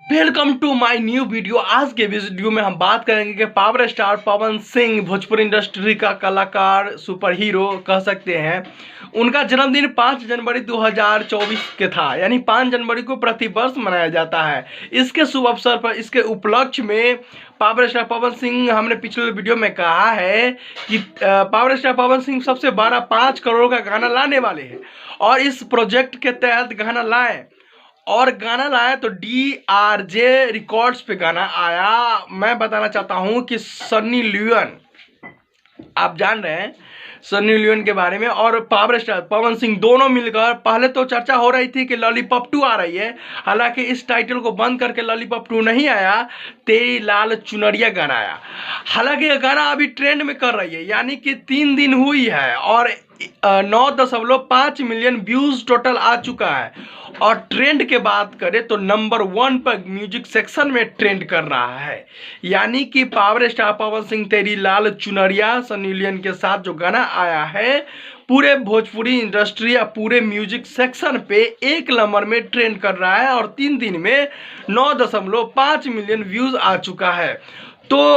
Welcome to my new video. आज के video में हम बात करेंगे कि power star Pawan Singh Bhojpuri industry का कलाकार सुपर हीरो कह सकते हैं। उनका जन्मदिन 5 जनवरी 2024 के था, यानी 5 जनवरी को प्रतिवर्ष मनाया जाता है। इसके शुभ अवसर पर, इसके उपलक्ष्य में पावर स्टार पवन सिंह, हमने पिछले वीडियो में कहा है कि पावर स्टार पवन सिंह सबसे बड़ा 5 करोड़ का गाना लाने वाले हैं और इस प्रोजेक्ट के तहत गाना लाए तो DRJ रिकॉर्ड्स पे गाना आया। मैं बताना चाहता हूं कि सन्नी लियोन, आप जान रहे हैं सन्नी लियोन के बारे में, और पावर स्टार पवन सिंह दोनों मिलकर, पहले तो चर्चा हो रही थी कि लॉलीपॉप 2 आ रही है, हालांकि इस टाइटल को बंद करके लॉलीपॉप 2 नहीं आया, तेरी लाल चुनरिया गाना आया। हालांकि यह गाना अभी ट्रेंड में कर रही है, यानी कि 3 दिन हुई है और 9.5 मिलियन व्यूज टोटल आ चुका है। और ट्रेंड के बात करें तो नंबर 1 पर म्यूजिक सेक्शन में ट्रेंड कर रहा है, यानी कि पावर स्टार पवन सिंह तेरी लाल चुनरिया सन्नी लियोन के साथ जो गाना आया है, पूरे भोजपुरी इंडस्ट्री या पूरे म्यूजिक सेक्शन पे 1 नंबर में ट्रेंड कर रहा है और 3 दिन में 9.5 मिलियन व्यूज आ चुका है। तो